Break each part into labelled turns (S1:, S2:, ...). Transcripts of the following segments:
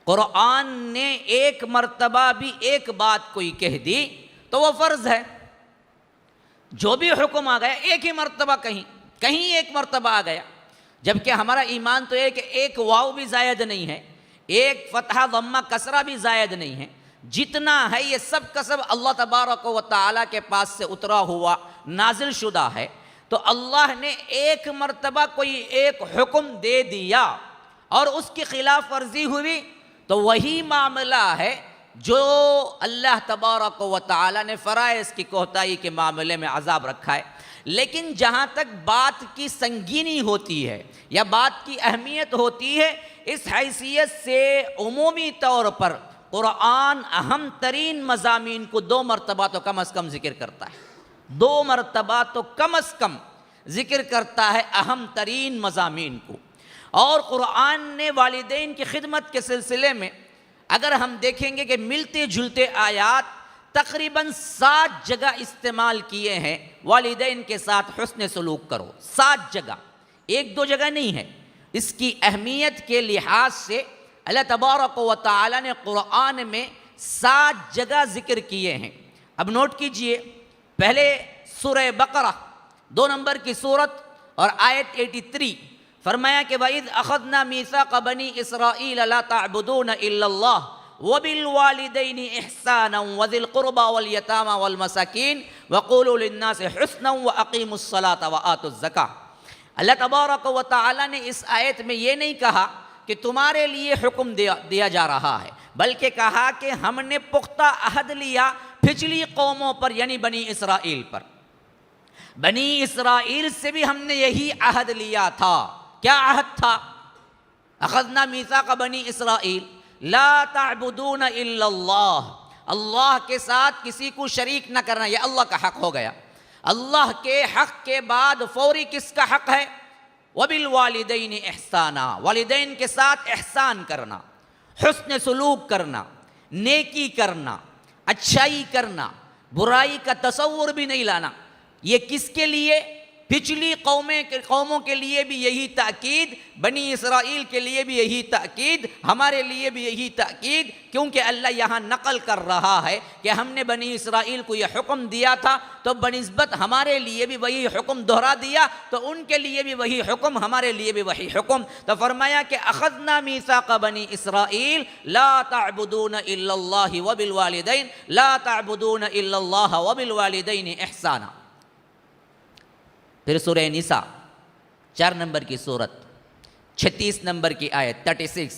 S1: قرآن نے ایک مرتبہ بھی ایک بات کوئی کہہ دی تو وہ فرض ہے. جو بھی حکم آ گیا ایک ہی مرتبہ کہیں ایک مرتبہ آ گیا. جبکہ ہمارا ایمان تو ہے کہ ایک واو بھی زائد نہیں ہے، ایک فتحہ ضمہ کسرہ بھی زائد نہیں ہے. جتنا ہے یہ سب کا سب اللہ تبارک و تعالیٰ کے پاس سے اترا ہوا نازل شدہ ہے. تو اللہ نے ایک مرتبہ کوئی ایک حکم دے دیا اور اس کی خلاف ورزی ہوئی تو وہی معاملہ ہے جو اللہ تبارک و تعالیٰ نے فرائض کی کوتاہی کے معاملے میں عذاب رکھا ہے. لیکن جہاں تک بات کی سنگینی ہوتی ہے یا بات کی اہمیت ہوتی ہے، اس حیثیت سے عمومی طور پر قرآن اہم ترین مضامین کو 2 مرتبہ تو کم از کم ذکر کرتا ہے. 2 مرتبہ تو کم از کم ذکر کرتا ہے اہم ترین مضامین کو. اور قرآن نے والدین کی خدمت کے سلسلے میں اگر ہم دیکھیں گے کہ ملتے جلتے آیات تقریباً 7 جگہ استعمال کیے ہیں. والدین کے ساتھ حسن سلوک کرو، 7 جگہ، 1-2 جگہ نہیں ہے. اس کی اہمیت کے لحاظ سے اللہ تبارک و تعالی نے قرآن میں 7 جگہ ذکر کیے ہیں. اب نوٹ کیجئے، پہلے سورہ بقرہ 2 نمبر کی سورت اور آیت 83 فرمایا کہ وَإِذْ أَخَذْنَا مِيثَاقَ بَنِي إِسْرَائِيلَ لَا تَعْبُدُونَ إِلَّا اللَّهَ وَبِالْوَالِدَيْنِ إِحْسَانًا وَذِي الْقُرْبَى وَالْيَتَامَى وَالْمَسَاكِينِ وَقُولُوا لِلنَّاسِ حُسْنًا وَأَقِيمُوا الصَّلَاةَ وَآتُوا الزَّكَاةَ. اللہ تبارک و تعالی نے اس آیت میں یہ نہیں کہا کہ تمہارے لیے حکم دیا جا رہا ہے، بلکہ کہا کہ ہم نے پختہ عہد لیا پچھلی قوموں پر، یعنی بنی اسرائیل پر. بنی اسرائیل سے بھی ہم نے یہی عہد لیا تھا. کیا عہد تھا؟ اخذنا میثاق بنی اسرائیل لا تعبدون الا اللہ، اللہ کے ساتھ کسی کو شریک نہ کرنا. یہ اللہ کا حق ہو گیا. اللہ کے حق کے بعد فوری کس کا حق ہے؟ وبالوالدین احسانا، والدین کے ساتھ احسان کرنا، حسن سلوک کرنا، نیکی کرنا، اچھائی کرنا، برائی کا تصور بھی نہیں لانا. یہ کس کے لیے؟ پچھلی قوموں کے لیے بھی یہی تاکید، بنی اسرائیل کے لیے بھی یہی تاکید، ہمارے لیے بھی یہی تاکید. کیونکہ اللہ یہاں نقل کر رہا ہے کہ ہم نے بنی اسرائیل کو یہ حکم دیا تھا تو بنسبت ہمارے لیے بھی وہی حکم دہرا دیا، تو ان کے لیے بھی وہی حکم، ہمارے لیے بھی وہی حکم. تو فرمایا کہ اخذنا میثاق بنی اسرائیل لا تعبدون الا اللہ وبالوالدین لا تعبدون الا اللہ وبالوالدین احسانا. پھر سورہ نساء 4 نمبر کی سورت 36 نمبر کی آیت 36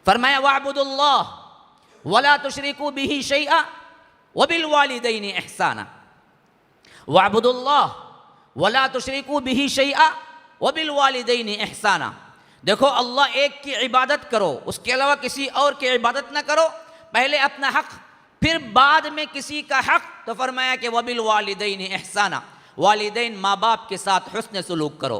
S1: فرمایا وَاعْبُدُوا اللَّهَ وَلَا تُشْرِكُوا بِهِ شَيْئًا وَبِالْوَالِدَيْنِ إِحْسَانًا. وَاعْبُدُوا اللَّهَ وَلَا تُشْرِكُوا بِهِ شَيْئًا وَبِالْوَالِدَيْنِ إِحْسَانًا. دیکھو اللہ ایک کی عبادت کرو، اس کے علاوہ کسی اور کی عبادت نہ کرو. پہلے اپنا حق، پھر بعد میں کسی کا حق. تو فرمایا کہ وَبِالْوَالِدَيْنِ إِحْسَانًا، والدین ماں باپ کے ساتھ حسن سلوک کرو،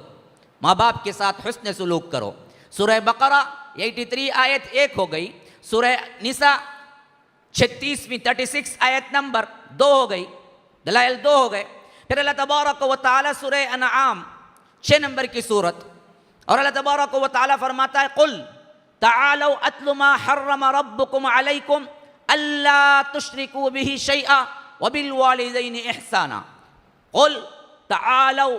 S1: ماں باپ کے ساتھ حسن سلوک کرو. سورہ بقرہ 83 آیت 1 ہو گئی. سورہ نساء 36 آیت نمبر 2 ہو گئی، دلائل 2 ہو گئے. پھر اللہ تبارک و تعالی سورہ انعام 6 نمبر کی سورت، اور اللہ تبارک و تعالی فرماتا ہے قل تعالوا اتل ما حرم ربکم علیکم الا تشرکوا به شیئا وبالوالدین احسانا. قل تعالوا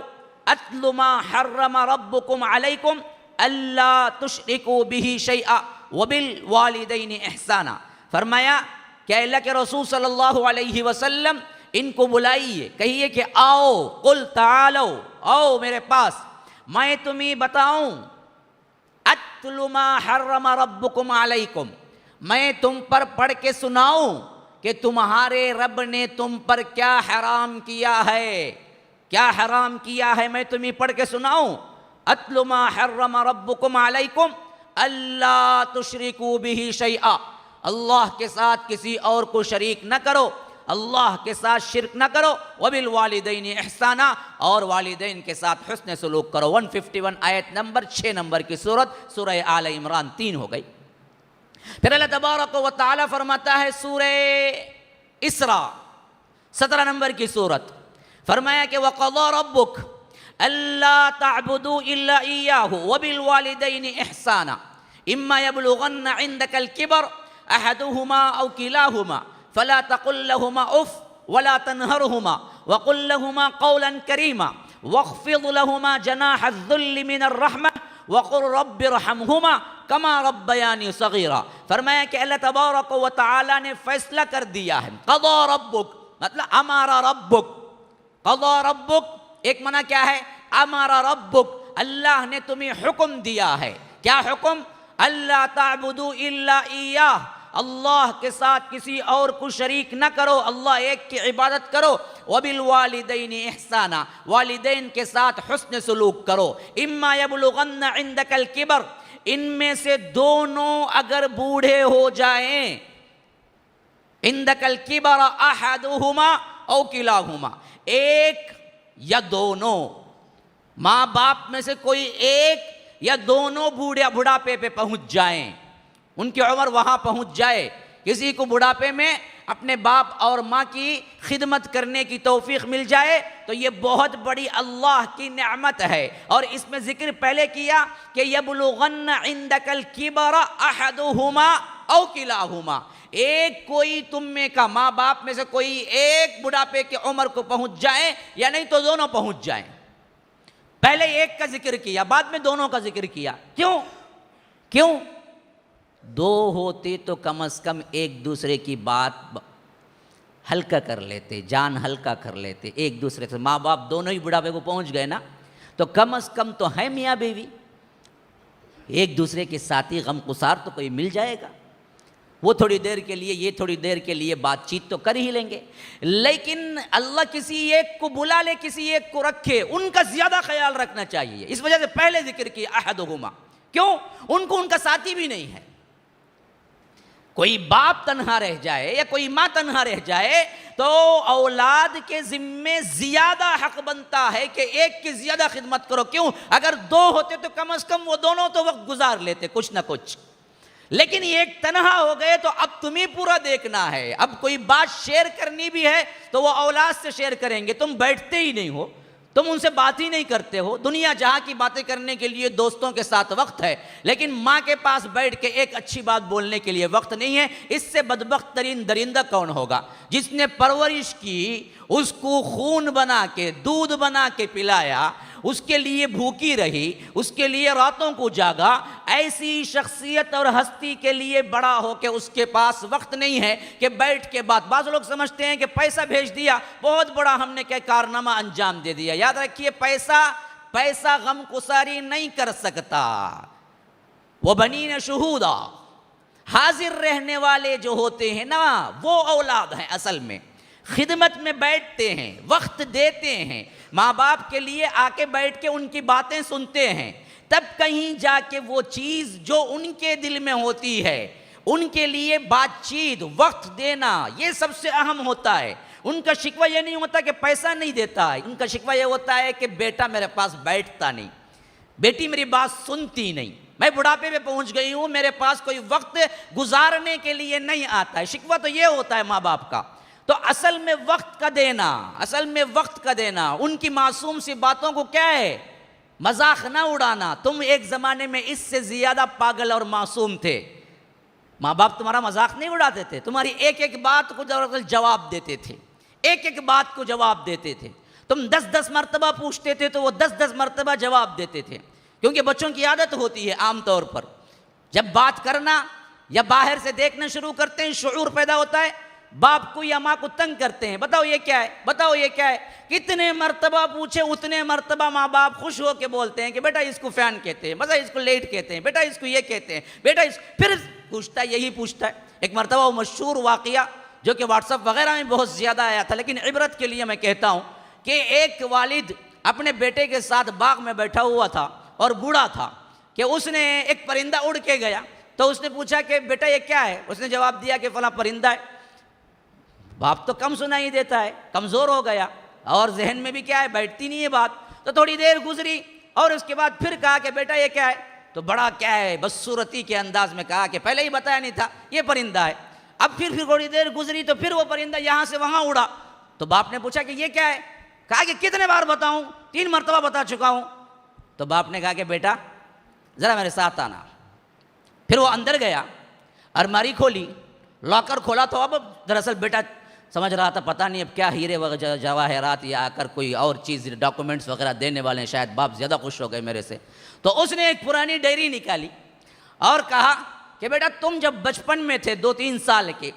S1: اتل ما حرم ربکم علیکم الا تشرکوا به شیئا وبالوالدین احسانا. فرمایا کہ اللہ کے رسول صلی اللہ علیہ وسلم ان کو بلائیے، کہیے کہ آؤ، قل تعالوا، آؤ میرے پاس، میں تمہیں بتاؤں، اتل ما حرم ربکم علیکم، میں تم پر پڑھ کے سناؤں کہ تمہارے رب نے تم پر کیا حرام کیا ہے. کیا حرام کیا ہے میں تمہیں پڑھ کے سناؤں. اتل ما حرم ربکم علیکم الا تشرکوا به شیئا، اللہ کے ساتھ کسی اور کو شریک نہ کرو، اللہ کے ساتھ شرک نہ کرو. وبالوالدین احسانا، اور والدین کے ساتھ حسن سلوک کرو. 151 آیت نمبر 6 نمبر کی سورت سورہ آل عمران 3 ہو گئی. پھر اللہ تبارک و تعالی فرماتا ہے سورہ اسراء 17 نمبر کی سورت، فرمایا کہ وَقَضَى رَبُّكَ أَلَّا تَعْبُدُوا إِلَّا إِيَّاهُ وَبِالْوَالِدَيْنِ إِحْسَانًا. اما یبلغن عندک الکبر احدہما او کلاہما فلا تقل لہما اف ولا تنہرہما وقل لہما قولا کریما واخفض لہما جناح الذل من الرحمہ وقل رب ارحمہما کما ربیانی صغیرا. فرمایا کہ اللہ تبارک و تعالی نے فیصلہ کر دیا ہے. قضا ربک مطلب امارا ربک. قضا ربک ایک معنی کیا ہے؟ امارا ربک، اللہ نے تمہیں حکم دیا ہے. کیا حکم؟ اللہ تعبدوا الا ایاہ، اللہ کے ساتھ کسی اور کو شریک نہ کرو، اللہ ایک کی عبادت کرو. وبالوالدین احسانا، والدین کے ساتھ حسن سلوک کرو. اما یبلغن عندک الکبر، ان میں سے دونوں اگر بوڑھے ہو جائیں، عندک الکبر احدہما او کلاہما، ایک یا دونوں، ماں باپ میں سے کوئی ایک یا دونوں بڑھاپے پہ پہنچ جائیں، ان کی عمر وہاں پہنچ جائے. کسی کو بڑھاپے میں اپنے باپ اور ماں کی خدمت کرنے کی توفیق مل جائے تو یہ بہت بڑی اللہ کی نعمت ہے. اور اس میں ذکر پہلے کیا کہ یبلغن عندک الکبر احدہما او کلاہما، ایک کوئی تم میں کا ماں باپ میں سے کوئی ایک بڑھاپے کی عمر کو پہنچ جائے یا نہیں تو دونوں پہنچ جائیں. پہلے ایک کا ذکر کیا، بعد میں دونوں کا ذکر کیا. کیوں؟ دو ہوتے تو کم از کم ایک دوسرے کی بات ہلکا کر لیتے، جان ہلکا کر لیتے ایک دوسرے سے. ماں باپ دونوں ہی بڑھاپے کو پہنچ گئے نا، تو کم از کم تو ہے میاں بیوی، ایک دوسرے کے ساتھی غم گسار تو کوئی مل جائے گا. وہ تھوڑی دیر کے لیے، یہ تھوڑی دیر کے لیے بات چیت تو کر ہی لیں گے. لیکن اللہ کسی ایک کو بلا لے، کسی ایک کو رکھے، ان کا زیادہ خیال رکھنا چاہیے. اس وجہ سے پہلے ذکر کیا احدہما. کیوں؟ ان کو ان کا ساتھی بھی نہیں ہے. کوئی باپ تنہا رہ جائے یا کوئی ماں تنہا رہ جائے تو اولاد کے ذمے زیادہ حق بنتا ہے کہ ایک کی زیادہ خدمت کرو. کیوں؟ اگر دو ہوتے تو کم از کم وہ دونوں تو وقت گزار لیتے کچھ نہ کچھ. لیکن ایک تنہا ہو گئے تو اب تمہیں پورا دیکھنا ہے. اب کوئی بات شیئر کرنی بھی ہے تو وہ اولاد سے شیئر کریں گے. تم بیٹھتے ہی نہیں ہو، تم ان سے بات ہی نہیں کرتے ہو. دنیا جہاں کی باتیں کرنے کے لیے دوستوں کے ساتھ وقت ہے، لیکن ماں کے پاس بیٹھ کے ایک اچھی بات بولنے کے لیے وقت نہیں ہے. اس سے بدبخت ترین درندہ کون ہوگا؟ جس نے پرورش کی، اس کو خون بنا کے دودھ بنا کے پلایا، اس کے لیے بھوکی رہی، اس کے لیے راتوں کو جاگا. ایسی شخصیت اور ہستی کے لیے بڑا ہو کہ اس کے پاس وقت نہیں ہے کہ بیٹھ کے بات. بعض لوگ سمجھتے ہیں کہ پیسہ بھیج دیا بہت بڑا ہم نے کیا کارنامہ انجام دے دیا. یاد رکھیے پیسہ غم گساری نہیں کر سکتا. وہ بنین شہودا، حاضر رہنے والے جو ہوتے ہیں نا وہ اولاد ہیں. اصل میں خدمت میں بیٹھتے ہیں، وقت دیتے ہیں، ماں باپ کے لیے آ کے بیٹھ کے ان کی باتیں سنتے ہیں. تب کہیں جا کے وہ چیز جو ان کے دل میں ہوتی ہے، ان کے لیے بات چیت، وقت دینا، یہ سب سے اہم ہوتا ہے. ان کا شکوہ یہ نہیں ہوتا کہ پیسہ نہیں دیتا ہے، ان کا شکوہ یہ ہوتا ہے کہ بیٹا میرے پاس بیٹھتا نہیں، بیٹی میری بات سنتی نہیں، میں بڑھاپے میں پہنچ گئی ہوں، میرے پاس کوئی وقت گزارنے کے لیے نہیں آتا ہے. شکوہ تو یہ ہوتا ہے ماں باپ کا. تو اصل میں وقت کا دینا، ان کی معصوم سی باتوں کو کیا ہے؟ مذاق نہ اڑانا. تم ایک زمانے میں اس سے زیادہ پاگل اور معصوم تھے. ماں باپ تمہارا مذاق نہیں اڑاتے تھے، تمہاری ایک ایک بات کو جواب دیتے تھے، ایک ایک بات کو جواب دیتے تھے. تم 10 مرتبہ پوچھتے تھے تو وہ 10 مرتبہ جواب دیتے تھے. کیونکہ بچوں کی عادت ہوتی ہے عام طور پر جب بات کرنا یا باہر سے دیکھنا شروع کرتے ہیں، شعور پیدا ہوتا ہے، باپ کو یا ماں کو تنگ کرتے ہیں. بتاؤ یہ کیا ہے، بتاؤ یہ کیا ہے. کتنے مرتبہ پوچھے اتنے مرتبہ ماں باپ خوش ہو کے بولتے ہیں کہ بیٹا اس کو فین کہتے ہیں، بیٹا اس کو لیٹ کہتے ہیں، بیٹا اس کو یہ کہتے ہیں، بیٹا اس. پھر پوچھتا ہے، یہی پوچھتا ہے. ایک مرتبہ وہ مشہور واقعہ جو کہ واٹس ایپ وغیرہ میں بہت زیادہ آیا تھا، لیکن عبرت کے لیے میں کہتا ہوں کہ ایک والد اپنے بیٹے کے ساتھ باغ میں بیٹھا ہوا تھا اور بوڑھا تھا کہ اس نے ایک پرندہ اڑ کے گیا تو اس نے پوچھا کہ بیٹا یہ کیا ہے. اس نے جواب دیا کہ فلاں پرندہ ہے. باپ تو کم سنائی دیتا ہے، کمزور ہو گیا اور ذہن میں بھی کیا ہے، بیٹھتی نہیں ہے بات. تو تھوڑی دیر گزری اور اس کے بعد پھر کہا کہ بیٹا یہ کیا ہے. تو بڑا کیا ہے بدصورتی کے انداز میں کہا کہ پہلے ہی بتایا نہیں تھا یہ پرندہ ہے. اب پھر تھوڑی دیر گزری تو پھر وہ پرندہ یہاں سے وہاں اڑا. تو باپ نے پوچھا کہ یہ کیا ہے. کہا کہ کتنے بار بتاؤں، 3 مرتبہ بتا چکا ہوں. تو باپ نے کہا کہ بیٹا ذرا میرے ساتھ آنا. پھر وہ اندر گیا، الماری کھولی، لاکر کھولا تو اب دراصل بیٹا سمجھ رہا تھا پتہ نہیں اب کیا ہیرے وغیرہ جواہرات یا آ کر کوئی اور چیز ڈاکومنٹس وغیرہ دینے والے ہیں، شاید باپ زیادہ خوش ہو گئے میرے سے. تو اس نے ایک پرانی ڈائری نکالی اور کہا کہ بیٹا تم جب بچپن میں تھے 2-3 سال کے،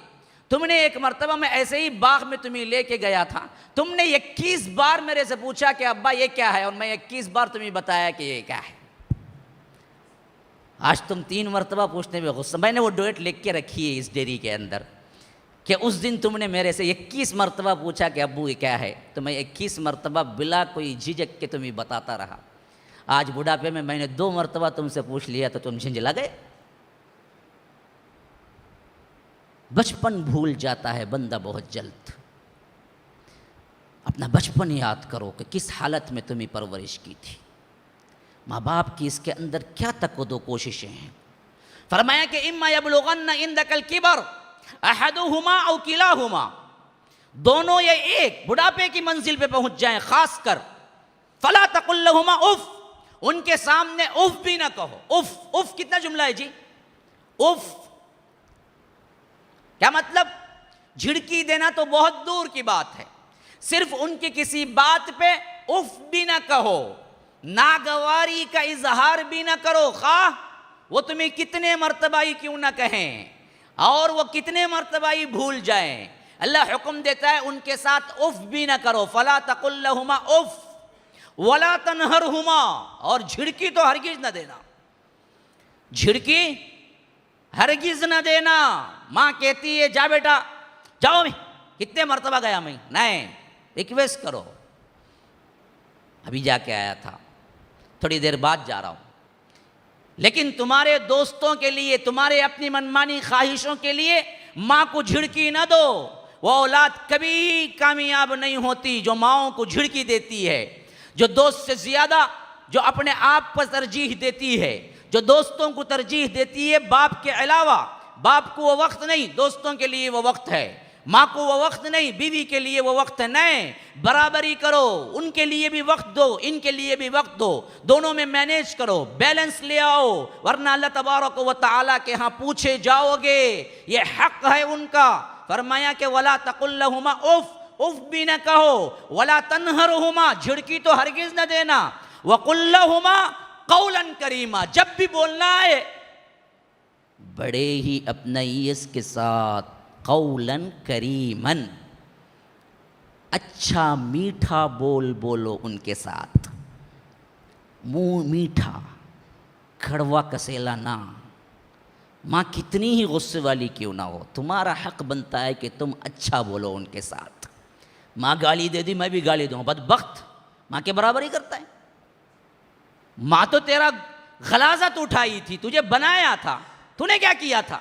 S1: تم نے ایک مرتبہ میں ایسے ہی باغ میں تمہیں لے کے گیا تھا، تم نے 21 بار میرے سے پوچھا کہ ابا یہ کیا ہے، اور میں 21 بار تمہیں بتایا کہ یہ کیا ہے. آج تم 3 مرتبہ پوچھنے میں غصہ. میں نے وہ ڈیٹ لکھ کے رکھی ہے اس ڈیری کے اندر کہ اس دن تم نے میرے سے 21 مرتبہ پوچھا کہ ابو یہ کیا ہے، تو میں 21 مرتبہ بلا کوئی جھجک کے تمہیں بتاتا رہا. آج بڑھاپے میں نے 2 مرتبہ تم سے پوچھ لیا تو تم جھنجلا گئے. بچپن بھول جاتا ہے بندہ بہت جلد. اپنا بچپن یاد کرو کہ کس حالت میں تمہیں پرورش کی تھی، ماں باپ کی اس کے اندر کیا تقوید و کوششیں ہیں. فرمایا کہ اما یبلغن عندک الکبر احدہما او کلاہما، دونوں یا ایک بڑھاپے کی منزل پہ پہنچ جائیں خاص کر، فلا تقل لہما اف، ان کے سامنے اف بھی نہ کہو. اف اف کتنا جملہ ہے جی؟ اف کیا مطلب؟ جھڑکی دینا تو بہت دور کی بات ہے، صرف ان کی کسی بات پہ اف بھی نہ کہو، ناگواری کا اظہار بھی نہ کرو، خواہ وہ تمہیں کتنے مرتبہ ہی کیوں نہ کہیں اور وہ کتنے مرتبہ ہی بھول جائیں. اللہ حکم دیتا ہے ان کے ساتھ اف بھی نہ کرو. فلا تقل لہما اف ولا تنہرہما، اور جھڑکی تو ہرگز نہ دینا، جھڑکی ہرگز نہ دینا. ماں کہتی ہے جا بیٹا جاؤ، میں کتنے مرتبہ گیا میں، نہیں، ریکویسٹ کرو. ابھی جا کے آیا تھا، تھوڑی دیر بعد جا رہا ہوں. لیکن تمہارے دوستوں کے لیے، تمہارے اپنی منمانی خواہشوں کے لیے ماں کو جھڑکی نہ دو. وہ اولاد کبھی کامیاب نہیں ہوتی جو ماؤں کو جھڑکی دیتی ہے، جو دوست سے زیادہ جو اپنے آپ پر ترجیح دیتی ہے، جو دوستوں کو ترجیح دیتی ہے باپ کے علاوہ. باپ کو وہ وقت نہیں، دوستوں کے لیے وہ وقت ہے. ماں کو وہ وقت نہیں، بیوی کے لیے وہ وقت ہے. نہیں، برابری کرو، ان کے لیے بھی وقت دو، ان کے لیے بھی وقت دو، دونوں میں مینیج کرو، بیلنس لے آؤ، ورنہ اللہ تبارک و تعالیٰ کے ہاں پوچھے جاؤ گے. یہ حق ہے ان کا. فرمایا کہ ولا تقل لہما اف، اف بھی نہ کہو، ولا تنہرہما، جھڑکی تو ہرگز نہ دینا، وقل لہما قولا کریما، جب بھی بولنا ہے بڑے ہی اپنائیت کے ساتھ، قولاً کریماً، اچھا میٹھا بول بولو ان کے ساتھ، منہ میٹھا، کڑوا کسیلا نہ. ماں کتنی ہی غصے والی کیوں نہ ہو، تمہارا حق بنتا ہے کہ تم اچھا بولو ان کے ساتھ. ماں گالی دے دی میں بھی گالی دوں، بدبخت، ماں کے برابر ہی کرتا ہے. ماں تو تیرا غلاظت اٹھائی تھی، تجھے بنایا تھا، تو نے کیا کیا تھا؟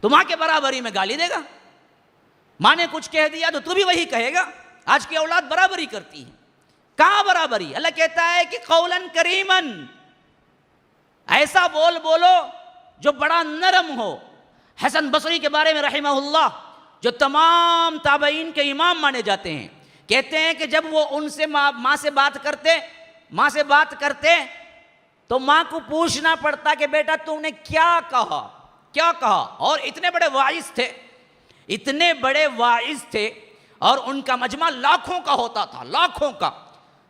S1: تو ماں کے برابری میں گالی دے گا؟ ماں نے کچھ کہہ دیا تو بھی وہی کہے گا؟ آج کی اولاد برابری کرتی ہے. کہاں برابری؟ اللہ کہتا ہے کہ قولاً کریماً، ایسا بول بولو جو بڑا نرم ہو. حسن بصری کے بارے میں رحمہ اللہ، جو تمام تابعین کے امام مانے جاتے ہیں، کہتے ہیں کہ جب وہ ان سے ماں سے بات کرتے تو ماں کو پوچھنا پڑتا کہ بیٹا تم نے کیا کہا. اور اتنے بڑے واعظ تھے اور ان کا مجمع لاکھوں کا ہوتا تھا، لاکھوں کا.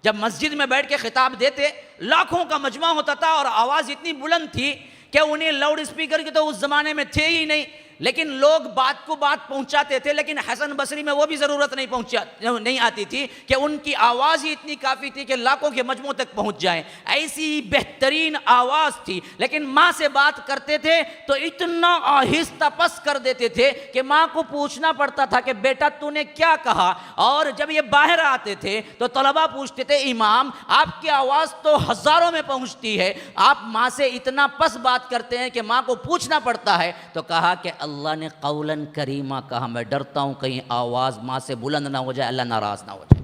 S1: جب مسجد میں بیٹھ کے خطاب دیتے لاکھوں کا مجمع ہوتا تھا، اور آواز اتنی بلند تھی کہ انہیں لاؤڈ اسپیکر کے تو اس زمانے میں تھے ہی نہیں، لیکن لوگ بات کو بات پہنچاتے تھے. لیکن حسن بصری میں وہ بھی ضرورت نہیں آتی تھی کہ ان کی آواز ہی اتنی کافی تھی کہ لاکھوں کے مجموع تک پہنچ جائیں. ایسی بہترین آواز تھی، لیکن ماں سے بات کرتے تھے تو اتنا آہستہ پس کر دیتے تھے کہ ماں کو پوچھنا پڑتا تھا کہ بیٹا تو نے کیا کہا. اور جب یہ باہر آتے تھے تو طلباء پوچھتے تھے امام آپ کی آواز تو ہزاروں میں پہنچتی ہے، آپ ماں سے اتنا پس بات کرتے ہیں کہ ماں کو پوچھنا پڑتا ہے. تو کہا کہ اللہ نے قولاً کریمہ کہا، میں ڈرتا ہوں کہیں آواز ماں سے بلند نہ ہو جائے، اللہ ناراض نہ ہو جائے.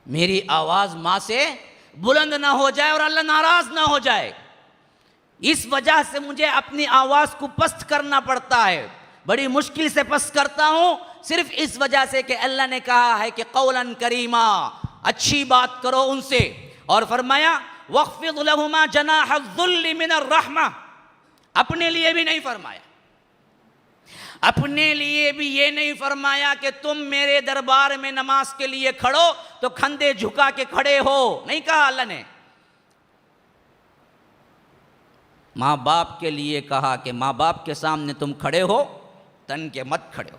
S1: میری آواز ماں سے بلند نہ ہو جائے اور اللہ ناراض نہ ہو جائے، اس وجہ سے مجھے اپنی آواز کو پست کرنا پڑتا ہے. بڑی مشکل سے پست کرتا ہوں صرف اس وجہ سے کہ اللہ نے کہا ہے کہ قولاً کریمہ، اچھی بات کرو ان سے. اور فرمایا وَاخْفِضْ لَهُمَا جَنَاحَ الذُّلِّ مِنَ الرَّحْمَةِ، اپنے لیے بھی نہیں فرمایا، اپنے لیے بھی یہ نہیں فرمایا کہ تم میرے دربار میں نماز کے لیے کھڑو تو کھندے جھکا کے کھڑے ہو، نہیں کہا اللہ نے۔ ماں باپ کے لیے کہا کہ ماں باپ کے سامنے تم کھڑے ہو تن کے مت کھڑے ہو۔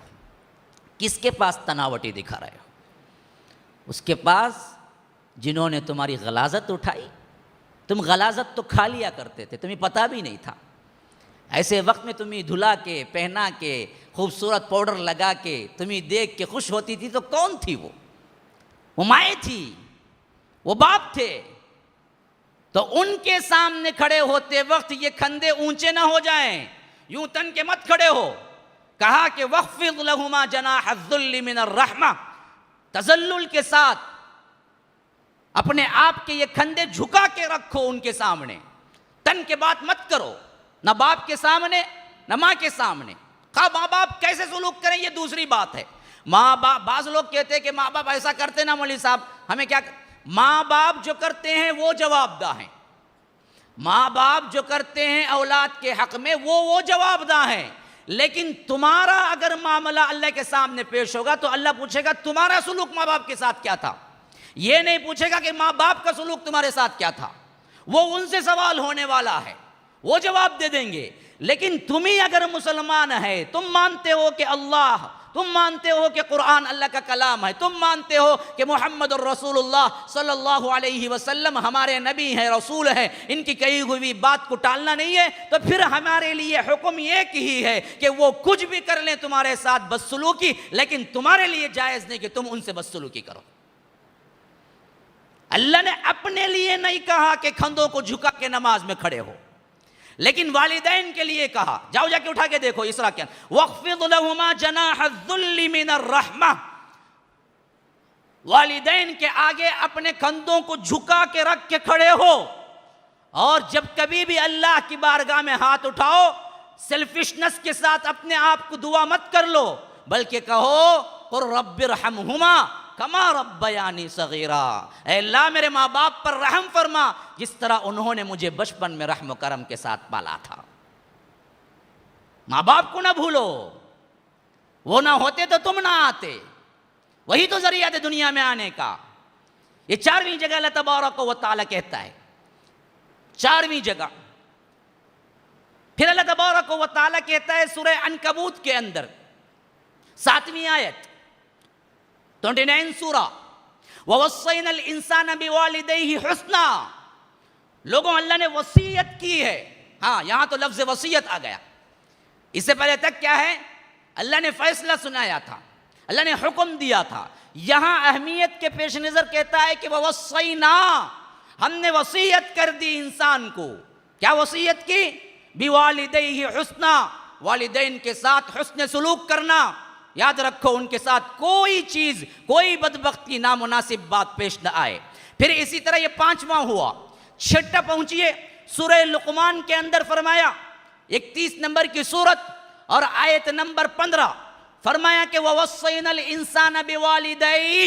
S1: کس کے پاس تناوٹی دکھا رہے ہو؟ اس کے پاس جنہوں نے تمہاری غلاظت اٹھائی۔ تم غلاظت تو کھا لیا کرتے تھے، تمہیں پتہ بھی نہیں تھا۔ ایسے وقت میں تمہیں دھلا کے پہنا کے خوبصورت پاؤڈر لگا کے تمہیں دیکھ کے خوش ہوتی تھی تو کون تھی وہ مائیں تھی، وہ باپ تھے۔ تو ان کے سامنے کھڑے ہوتے وقت یہ کھندے اونچے نہ ہو جائیں، یوں تن کے مت کھڑے ہو۔ کہا کہ وَاخْفِضْ لَهُمَا جَنَاحَ الذُّلِّ مِنَ الرَّحْمَةِ، تذلل کے ساتھ اپنے آپ کے یہ کھندے جھکا کے رکھو ان کے سامنے، تن کے بات مت کرو، نہ باپ کے سامنے نہ ماں کے سامنے۔ ماں باپ کیسے سلوک کریں یہ دوسری بات ہے۔ ماں باپ، بعض لوگ کہتے ہیں کہ ماں باپ ایسا کرتے نا مولوی صاحب ہمیں کیا، ماں باپ جو کرتے ہیں وہ جواب دہ ہیں، ماں باپ جو کرتے ہیں اولاد کے حق میں وہ جواب دہ ہیں۔ لیکن تمہارا اگر معاملہ اللہ کے سامنے پیش ہوگا تو اللہ پوچھے گا تمہارا سلوک ماں باپ کے ساتھ کیا تھا، یہ نہیں پوچھے گا کہ ماں باپ کا سلوک تمہارے ساتھ کیا تھا۔ وہ ان سے سوال ہونے والا ہے، وہ جواب دے دیں گے۔ لیکن تمہیں اگر مسلمان ہے، تم مانتے ہو کہ اللہ، تم مانتے ہو کہ قرآن اللہ کا کلام ہے، تم مانتے ہو کہ محمد الرسول اللہ صلی اللہ علیہ وسلم ہمارے نبی ہیں، رسول ہیں، ان کی کہی ہوئی بات کو ٹالنا نہیں ہے، تو پھر ہمارے لیے حکم ایک ہی ہے کہ وہ کچھ بھی کر لیں تمہارے ساتھ بدسلوکی، لیکن تمہارے لیے جائز نہیں کہ تم ان سے بدسلوکی کرو۔ اللہ نے اپنے لیے نہیں کہا کہ کھندوں کو جھکا کے نماز میں کھڑے ہو، لیکن والدین کے لیے کہا۔ جاؤ جا کے اٹھا کے دیکھو اسراء کیا، وَاخْفِضْ لَهُمَا جَنَاحَ الذُّلِّ مِنَ الرَّحْمَةِ، والدین کے آگے اپنے کندھوں کو جھکا کے رکھ کے کھڑے ہو۔ اور جب کبھی بھی اللہ کی بارگاہ میں ہاتھ اٹھاؤ، سیلفشنس کے ساتھ اپنے آپ کو دعا مت کر لو، بلکہ کہو قُلْ رَبِّ ارْحَمْهُمَا کما ربیانی صغیرا، اے اللہ میرے ماں باپ پر رحم فرما جس طرح انہوں نے مجھے بچپن میں رحم و کرم کے ساتھ پالا تھا۔ ماں باپ کو نہ بھولو، وہ نہ ہوتے تو تم نہ آتے، وہی تو ذریعہ تھے دنیا میں آنے کا۔ یہ 4ویں جگہ اللہ تبارک و تعالیٰ کہتا ہے، 4ویں جگہ پھر اللہ تبارک و تعالیٰ کہتا ہے سورہ عنکبوت کے اندر 7ویں آیت 29 سورہ، وَوَصَّيْنَا الْإِنسَانَ بِوَالِدَيْهِ حُسْنًا، لوگوں اللہ نے وصیت کی ہے۔ ہاں یہاں تو لفظ وصیت آ گیا، اس سے پہلے تک کیا ہے، اللہ نے فیصلہ سنایا تھا، اللہ نے حکم دیا تھا۔ یہاں اہمیت کے پیش نظر کہتا ہے کہ وَوَصَّيْنَا، ہم نے وصیت کر دی انسان کو۔ کیا وصیت کی؟ بِوَالِدَيْهِ حُسْنًا، والدین کے ساتھ حسن سلوک کرنا۔ یاد رکھو ان کے ساتھ کوئی چیز، کوئی بدبختی، نامناسب بات پیش نہ آئے۔ پھر اسی طرح یہ 5واں ہوا۔ 6 پہنچیے سورہ لقمان کے اندر فرمایا، 31 نمبر کی سورت اور آیت نمبر 15، فرمایا کہ وَوَصَّيْنَا الْإِنسَانَ بِوَالِدَيْهِ،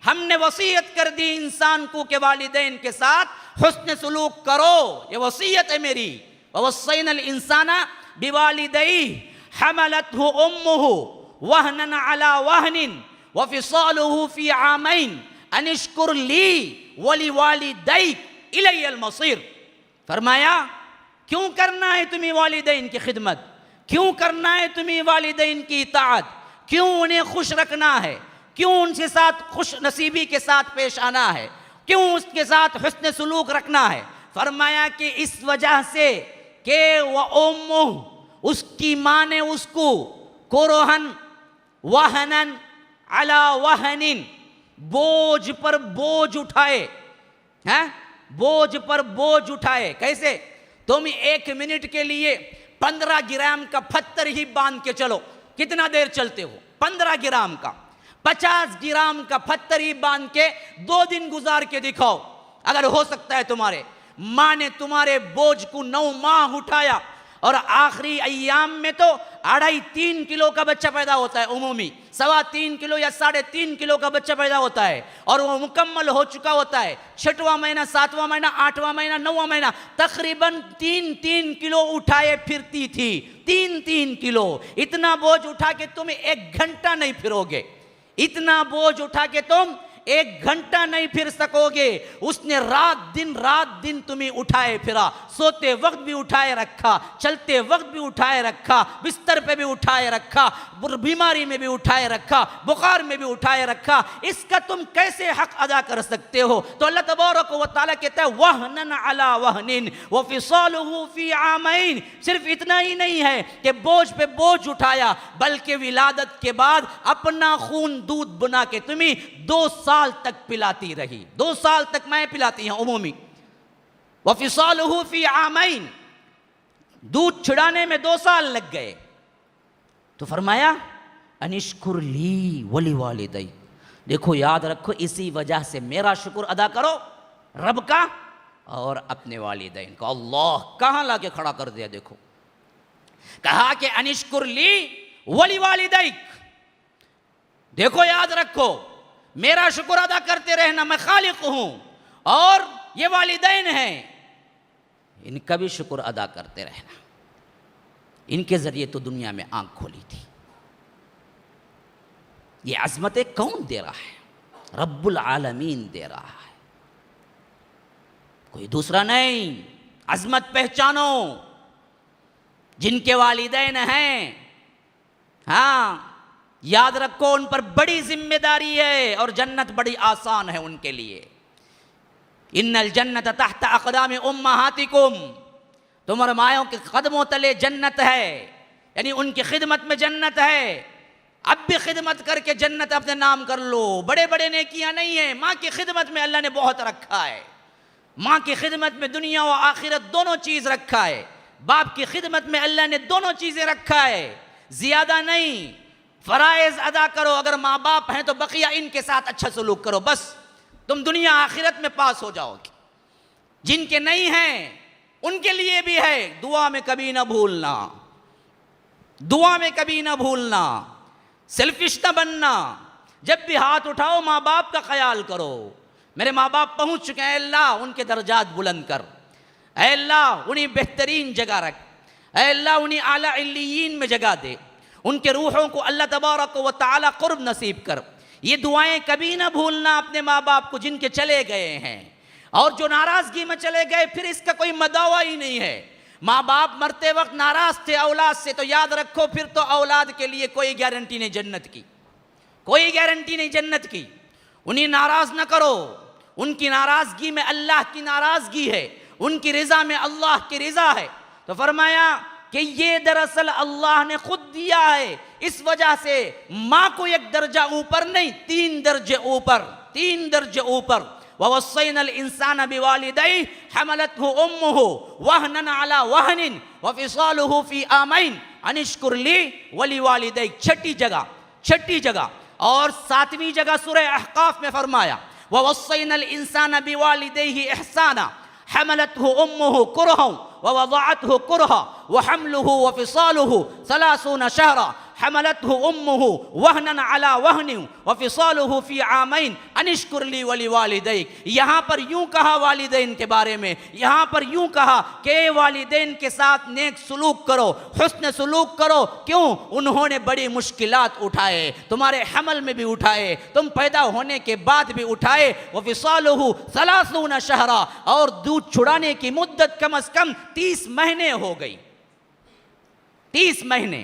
S1: ہم نے وصیت کر دی انسان کو کہ والدین کے ساتھ حسن سلوک کرو، یہ وصیت ہے میری۔ وَوَصَّيْنَا الْإِنسَانَ بِوَالِدَيْهِ حَمَلَتْهُ أُمُّهُ وَهْنًا عَلَى وَهْنٍ وَفِصَالُهُ فِي عَامَيْنِ أَنِ اشْكُرْ لِي وَلِوَالِدَيْكَ إِلَيَّ الْمَصِيرُ، فرمایا کیوں کرنا ہے تمہیں والدین کی خدمت، کیوں کرنا ہے تمہیں والدین کی اطاعت، کیوں انہیں خوش رکھنا ہے، کیوں ان کے ساتھ خوش نصیبی کے ساتھ پیش آنا ہے، کیوں اس کے ساتھ حسن سلوک رکھنا ہے؟ فرمایا کہ اس وجہ سے کہ وَأُمُّهُ، اس کی ماں نے اس کو کُرْہًا وَہْنًا عَلَى وَہْنٍ، بوجھ پر بوجھ اٹھائے، بوجھ پر بوجھ اٹھائے۔ کیسے؟ تم 1 منٹ کے لیے 15 گرام کا پتھر ہی باندھ کے چلو، کتنا دیر چلتے ہو؟ 15 گرام کا، 50 گرام کا پتھر ہی باندھ کے 2 دن گزار کے دکھاؤ، اگر ہو سکتا ہے تمہارے۔ ماں نے تمہارے بوجھ کو 9 ماہ اٹھایا، اور آخری ایام میں تو 2.5-3 کلو کا بچہ پیدا ہوتا ہے عمومی، 3.25 کلو یا 3.5 کلو کا بچہ پیدا ہوتا ہے، اور وہ مکمل ہو چکا ہوتا ہے 6واں مہینہ، 7واں مہینہ، 8واں مہینہ، 9واں مہینہ، تقریباً 3 کلو اٹھائے پھرتی تھی، 3 کلو۔ اتنا بوجھ اٹھا کے تم 1 گھنٹہ نہیں پھرو گے، اتنا بوجھ اٹھا کے تم 1 گھنٹہ نہیں پھر سکو گے۔ اس نے رات دن تمہیں اٹھائے پھرا، سوتے وقت بھی اٹھائے رکھا، چلتے وقت بھی اٹھائے رکھا، بستر پہ بھی اٹھائے رکھا، بیماری میں بھی اٹھائے رکھا، بخار میں بھی اٹھائے رکھا۔ اس کا تم کیسے حق ادا کر سکتے ہو؟ تو اللہ تبارک و تعالیٰ کہتا ہے وَهْنًا عَلَى وَهْنٍ وَفِصَالُهُ فِي عَامَيْنِ۔ صرف اتنا ہی نہیں ہے کہ بوجھ پہ بوجھ اٹھایا، بلکہ ولادت کے بعد اپنا خون دودھ بنا کے تمہیں 2 سال تک پلاتی رہی، 2 سال تک میں پلاتی ہوں عمومی۔ وَفِصَالُهُ فِي عَامَيْنِ، دودھ چھڑانے میں 2 سال لگ گئے۔ تو فرمایا انشکر لی ولی والدی، دیکھو یاد رکھو اسی وجہ سے میرا شکر ادا کرو، رب کا اور اپنے والدین کا۔ اللہ کہاں لا کے کھڑا کر دیا، دیکھو کہا کہ انشکر لی ولی والدیک، دیکھو یاد رکھو میرا شکر ادا کرتے رہنا، میں خالق ہوں، اور یہ والدین ہیں، ان کا بھی شکر ادا کرتے رہنا۔ ان کے ذریعے تو دنیا میں آنکھ کھولی تھی۔ یہ عظمتیں کون دے رہا ہے؟ رب العالمین دے رہا ہے، کوئی دوسرا نہیں۔ عظمت پہچانو، جن کے والدین ہیں، ہاں یاد رکھو ان پر بڑی ذمہ داری ہے، اور جنت بڑی آسان ہے ان کے لیے۔ ان الجنت تحت اقدام امہاتکم، تمہارے مائوں کے قدموں تلے جنت ہے، یعنی ان کی خدمت میں جنت ہے۔ اب بھی خدمت کر کے جنت اپنے نام کر لو، بڑے بڑے نیکیاں نہیں ہیں، ماں کی خدمت میں اللہ نے بہت رکھا ہے، ماں کی خدمت میں دنیا و آخرت دونوں چیز رکھا ہے، باپ کی خدمت میں اللہ نے دونوں چیزیں رکھا ہے، زیادہ نہیں۔ فرائض ادا کرو، اگر ماں باپ ہیں تو بقیہ ان کے ساتھ اچھا سلوک کرو، بس تم دنیا آخرت میں پاس ہو جاؤ گے۔ جن کے نہیں ہیں ان کے لیے بھی ہے، دعا میں کبھی نہ بھولنا، دعا میں کبھی نہ بھولنا، سیلفش نہ بننا۔ جب بھی ہاتھ اٹھاؤ ماں باپ کا خیال کرو، میرے ماں باپ پہنچ چکے ہیں، اے اللہ ان کے درجات بلند کر، اے اللہ انہیں بہترین جگہ رکھ، اے اللہ انہیں اعلیٰ علیین میں جگہ دے، ان کے روحوں کو اللہ تبارک و تعالی قرب نصیب کر۔ یہ دعائیں کبھی نہ بھولنا اپنے ماں باپ کو جن کے چلے گئے ہیں، اور جو ناراضگی میں چلے گئے پھر اس کا کوئی مداوع ہی نہیں ہے۔ ماں باپ مرتے وقت ناراض تھے اولاد سے، تو یاد رکھو پھر تو اولاد کے لیے کوئی گارنٹی نہیں جنت کی، کوئی گارنٹی نہیں جنت کی۔ انہیں ناراض نہ کرو، ان کی ناراضگی میں اللہ کی ناراضگی ہے، ان کی رضا میں اللہ کی رضا ہے۔ تو فرمایا کہ یہ دراصل اللہ نے خود دیا ہے، اس وجہ سے ماں کو 1 درجہ اوپر نہیں، 3 درجے اوپر، 3 درجے اوپر۔ وَوَصَّيْنَا الْإِنسَانَ بِوَالِدَيْهِ حَمَلَتْهُ أُمُّهُ وَهْنًا عَلَى وَهْنٍ وَفِصَالُهُ فِي عَامَيْنِ أَنِ اشْكُرْ لِي وَلِوَالِدَيْكَ، چھٹی جگہ اور 7ویں جگہ سورہ احقاف میں فرمایا وَوَصَّيْنَا الْإِنسَانَ بِوَالِدَيْهِ إِحْسَانًا حَمَلَتْهُ أُمُّهُ كُرْهًا ووضعته كرها وحمله وفصاله 30 شهرا حملته أمه وهنا على وهن وفصاله في عامين أن اشكر لي ولوالديك۔ یہاں پر یوں کہا والدین کے بارے میں، یہاں پر یوں کہا کہ والدین کے ساتھ نیک سلوک کرو، حسن سلوک کرو۔ کیوں؟ انہوں نے بڑی مشکلات اٹھائے، تمہارے حمل میں بھی اٹھائے، تم پیدا ہونے کے بعد بھی اٹھائے۔ وفصاله 30 شهرا، اور دودھ چھڑانے کی مدت کم از کم 30 مہینے ہو گئی، 30 مہینے،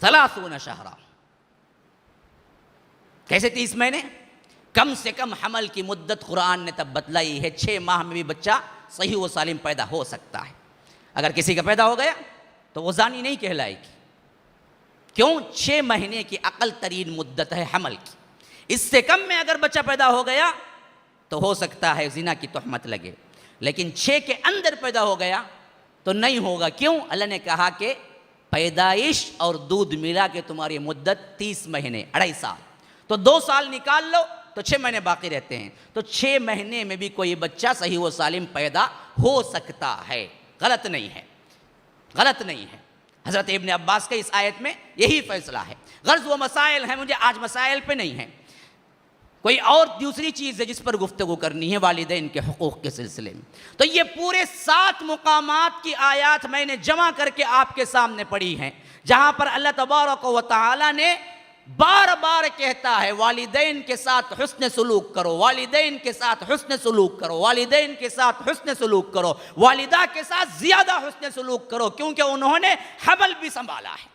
S1: 30 شہرا۔ کیسے 30 مہینے؟ کم سے کم حمل کی مدت قرآن نے تب بتلائی ہے 6 ماہ میں بھی بچہ صحیح و سالم پیدا ہو سکتا ہے۔ اگر کسی کا پیدا ہو گیا تو وہ زانی نہیں کہلائے گی، کیوں؟ 6 مہینے کی اقل ترین مدت ہے حمل کی، اس سے کم میں اگر بچہ پیدا ہو گیا تو ہو سکتا ہے زنا کی تہمت لگے، لیکن 6 کے اندر پیدا ہو گیا تو نہیں ہوگا۔ کیوں؟ اللہ نے کہا کہ پیدائش اور دودھ ملا کے تمہاری مدت 30 مہینے، 2.5 سال، تو 2 سال نکال لو تو 6 مہینے باقی رہتے ہیں، تو 6 مہینے میں بھی کوئی بچہ صحیح و سالم پیدا ہو سکتا ہے۔ غلط نہیں ہے، غلط نہیں ہے۔ حضرت ابن عباس کا اس آیت میں یہی فیصلہ ہے۔ غرض وہ مسائل ہیں، مجھے آج مسائل پہ نہیں ہے، کوئی اور دوسری چیز ہے جس پر گفتگو کرنی ہے والدین کے حقوق کے سلسلے میں۔ تو یہ پورے 7 مقامات کی آیات میں نے جمع کر کے آپ کے سامنے پڑھی ہیں، جہاں پر اللہ تبارک و تعالی نے بار بار کہتا ہے والدین کے ساتھ حسن سلوک کرو، والدین کے ساتھ حسن سلوک کرو، والدین کے ساتھ حسن سلوک کرو، والدہ کے ساتھ زیادہ حسن سلوک کرو، کیونکہ انہوں نے حمل بھی سنبھالا ہے۔